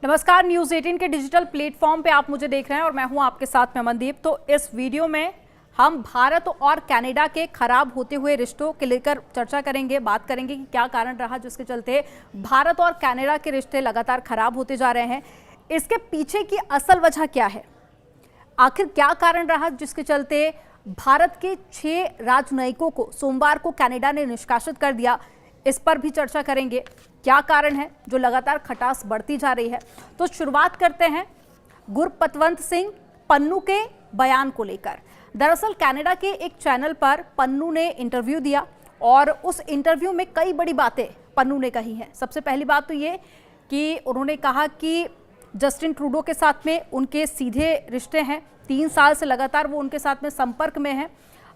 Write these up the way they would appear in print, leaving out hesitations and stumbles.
नमस्कार, न्यूज़ 18 के digital platform पे आप मुझे देख रहे हैं और मैं हूं आपके साथ में अमनदीप। तो इस वीडियो में हम भारत और कनाडा के खराब होते हुए रिश्तों के लेकर चर्चा करेंगे, बात करेंगे कि क्या कारण रहा जिसके चलते भारत और कनाडा के रिश्ते लगातार खराब होते जा रहे हैं। इसके पीछे की असल वजह क्या है, आखिर क्या कारण रहा जिसके चलते भारत के 6 राजनयिकों को सोमवार को कनाडा ने निष्कासित कर दिया, इस पर भी चर्चा करेंगे। क्या कारण है जो लगातार खटास बढ़ती जा रही है। तो शुरुआत करते हैं गुरपतवंत सिंह पन्नू के बयान को लेकर। दरअसल कनाडा के एक चैनल पर पन्नू ने इंटरव्यू दिया और उस इंटरव्यू में कई बड़ी बातें पन्नू ने कही हैं। सबसे पहली बात तो ये कि उन्होंने कहा कि जस्टिन ट्रूडो के साथ में उनके सीधे रिश्ते हैं, 3 साल से लगातार वो उनके साथ में संपर्क में हैं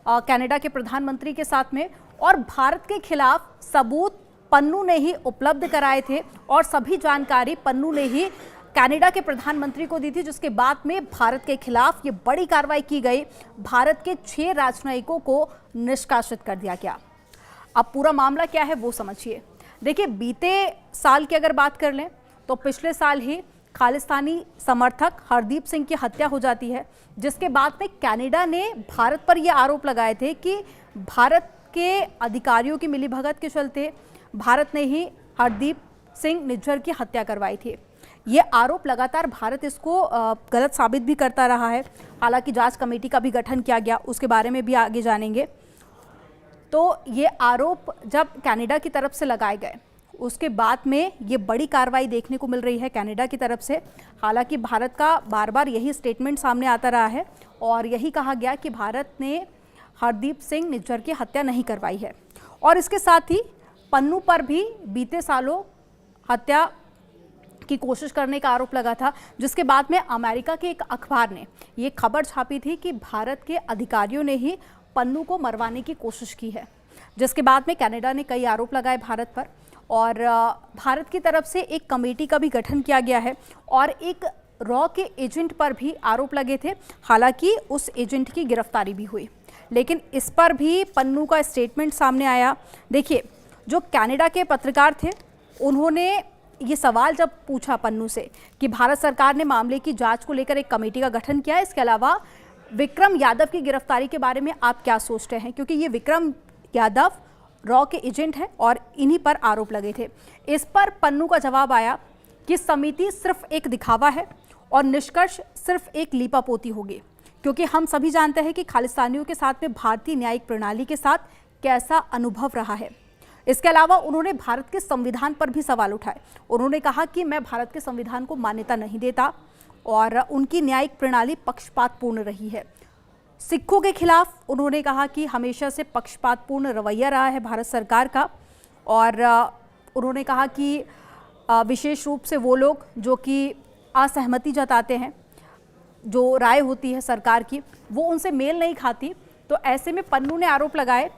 कनाडा के प्रधानमंत्री के साथ में, और भारत के खिलाफ सबूत पन्नू ने ही उपलब्ध कराए थे और सभी जानकारी पन्नू ने ही कनाडा के प्रधानमंत्री को दी थी, जिसके बाद में भारत के खिलाफ ये बड़ी कार्रवाई की गई। भारत के 6 राजनयिकों को निष्कासित कर दिया गया। अब पूरा मामला क्या है वो समझिए। देखिए, बीते साल की अगर बात कर लें तो पिछले साल ही खालिस्तानी समर्थक हरदीप सिंह की हत्या हो जाती है, जिसके बाद में कनाडा ने भारत पर यह आरोप लगाए थे कि भारत के अधिकारियों की मिलीभगत के चलते भारत ने ही हरदीप सिंह निज्जर की हत्या करवाई थी। ये आरोप लगातार भारत इसको गलत साबित भी करता रहा है। हालांकि जांच कमेटी का भी गठन किया गया, उसके बारे में भी आगे जानेंगे। तो ये आरोप जब कनाडा की तरफ से लगाए गए, उसके बाद में ये बड़ी कार्रवाई देखने को मिल रही है कनाडा की तरफ से। हालांकि भारत का बार बार यही स्टेटमेंट सामने आता रहा है और यही कहा गया कि भारत ने हरदीप सिंह निज्जर की हत्या नहीं करवाई है। और इसके साथ ही पन्नू पर भी बीते सालों हत्या की कोशिश करने का आरोप लगा था, जिसके बाद में अमेरिका के एक अखबार ने ये खबर छापी थी कि भारत के अधिकारियों ने ही पन्नू को मरवाने की कोशिश की है, जिसके बाद में कनाडा ने कई आरोप लगाए भारत पर और भारत की तरफ से एक कमेटी का भी गठन किया गया है और एक रॉ के एजेंट पर भी आरोप लगे थे। हालांकि उस एजेंट की गिरफ्तारी भी हुई, लेकिन इस पर भी पन्नू का स्टेटमेंट सामने आया। देखिए, जो कनाडा के पत्रकार थे उन्होंने ये सवाल जब पूछा पन्नू से कि भारत सरकार ने मामले की जांच को लेकर एक कमेटी का गठन किया, इसके अलावा विक्रम यादव की गिरफ्तारी के बारे में आप क्या सोचते हैं, क्योंकि ये विक्रम यादव रॉ के एजेंट हैं और इन्हीं पर आरोप लगे थे। इस पर पन्नू का जवाब आया कि समिति सिर्फ एक दिखावा है और निष्कर्ष सिर्फ एक लीपापोती होगी, क्योंकि हम सभी जानते हैं कि खालिस्तानियों के साथ में भारतीय न्यायिक प्रणाली के साथ कैसा अनुभव रहा है। इसके अलावा उन्होंने भारत के संविधान पर भी सवाल उठाए। उन्होंने कहा कि मैं भारत के संविधान को मान्यता नहीं देता और उनकी न्यायिक प्रणाली पक्षपातपूर्ण रही है। सिखों के खिलाफ उन्होंने कहा कि हमेशा से पक्षपातपूर्ण रवैया रहा है भारत सरकार का, और उन्होंने कहा कि विशेष रूप से वो लोग जो कि असहमति जताते हैं, जो राय होती है सरकार की, वो उनसे मेल नहीं खाती। तो ऐसे में पन्नू ने आरोप लगाए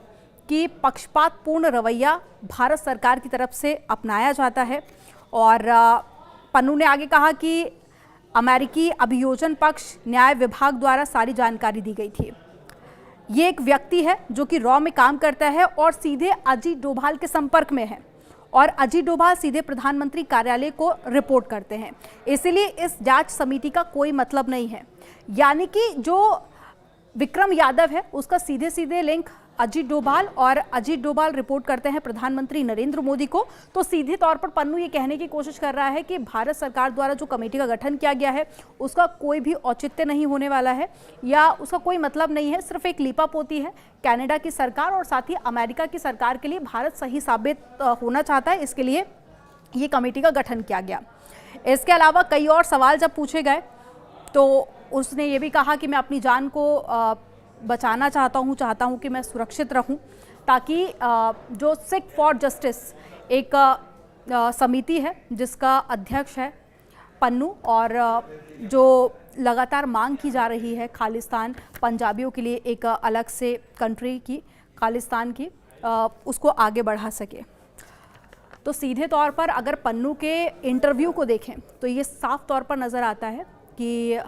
कि पक्षपातपूर्ण रवैया भारत सरकार की तरफ से अपनाया जाता है। और पन्नू ने आगे कहा कि अमेरिकी अभियोजन पक्ष न्याय विभाग द्वारा सारी जानकारी दी गई थी। ये एक व्यक्ति है जो कि रॉ में काम करता है और सीधे अजीत डोभाल के संपर्क में है और अजीत डोभाल सीधे प्रधानमंत्री कार्यालय को रिपोर्ट करते हैं, इसलिए इस जांच समिति का कोई मतलब नहीं है। यानी कि जो विक्रम यादव है उसका सीधे सीधे लिंक अजीत डोभाल, और अजीत डोभाल रिपोर्ट करते हैं प्रधानमंत्री नरेंद्र मोदी को। तो सीधे तौर पर पन्नू ये कहने की कोशिश कर रहा है कि भारत सरकार द्वारा जो कमेटी का गठन किया गया है उसका कोई भी औचित्य नहीं होने वाला है या उसका कोई मतलब नहीं है, सिर्फ एक लीपापोती है। कनाडा की सरकार और साथ ही अमेरिका की सरकार के लिए भारत सही साबित होना चाहता है, इसके लिए ये कमेटी का गठन किया गया। इसके अलावा कई और सवाल जब पूछे गए तो उसने ये भी कहा कि मैं अपनी जान को बचाना चाहता हूं कि मैं सुरक्षित रहूं, ताकि जो सिख फॉर जस्टिस एक समिति है जिसका अध्यक्ष है पन्नू, और जो लगातार मांग की जा रही है खालिस्तान पंजाबियों के लिए एक अलग से कंट्री की, खालिस्तान की, उसको आगे बढ़ा सके। तो सीधे तौर पर अगर पन्नू के इंटरव्यू को देखें तो ये साफ तौर पर नज़र आता है कि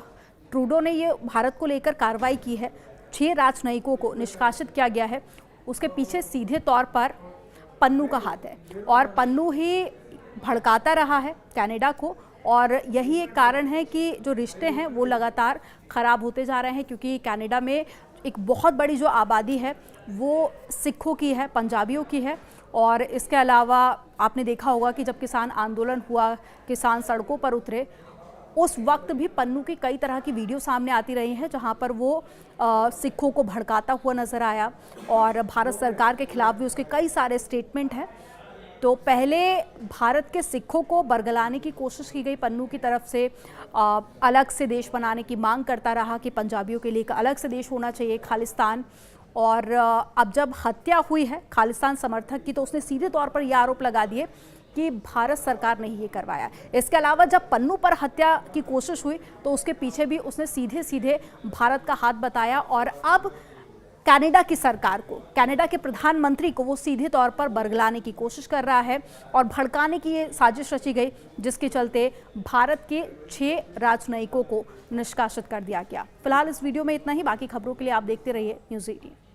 ट्रूडो ने ये भारत को लेकर कार्रवाई की है, 6 राजनयिकों को निष्कासित किया गया है, उसके पीछे सीधे तौर पर पन्नू का हाथ है और पन्नू ही भड़काता रहा है कनाडा को और यही एक कारण है कि जो रिश्ते हैं वो लगातार ख़राब होते जा रहे हैं, क्योंकि कनाडा में एक बहुत बड़ी जो आबादी है वो सिखों की है, पंजाबियों की है। और इसके अलावा आपने देखा होगा कि जब किसान आंदोलन हुआ, किसान सड़कों पर उतरे, उस वक्त भी पन्नू की कई तरह की वीडियो सामने आती रही हैं जहां पर वो सिखों को भड़काता हुआ नजर आया और भारत सरकार के खिलाफ भी उसके कई सारे स्टेटमेंट हैं। तो पहले भारत के सिखों को बरगलाने की कोशिश की गई पन्नू की तरफ से, अलग से देश बनाने की मांग करता रहा कि पंजाबियों के लिए एक अलग से देश होना चाहिए, खालिस्तान। और अब जब हत्या हुई है खालिस्तान समर्थक की, तो उसने सीधे तौर पर यह आरोप लगा दिए कि भारत सरकार ने ही ये करवाया। इसके अलावा जब पन्नू पर हत्या की कोशिश हुई तो उसके पीछे भी उसने सीधे सीधे भारत का हाथ बताया और अब कनाडा की सरकार को, कनाडा के प्रधानमंत्री को वो सीधे तौर पर बरगलाने की कोशिश कर रहा है और भड़काने की ये साजिश रची गई, जिसके चलते भारत के 6 राजनयिकों को निष्कासित कर दिया गया। फिलहाल इस वीडियो में इतना ही। बाकी खबरों के लिए आप देखते रहिए न्यूज़ 18।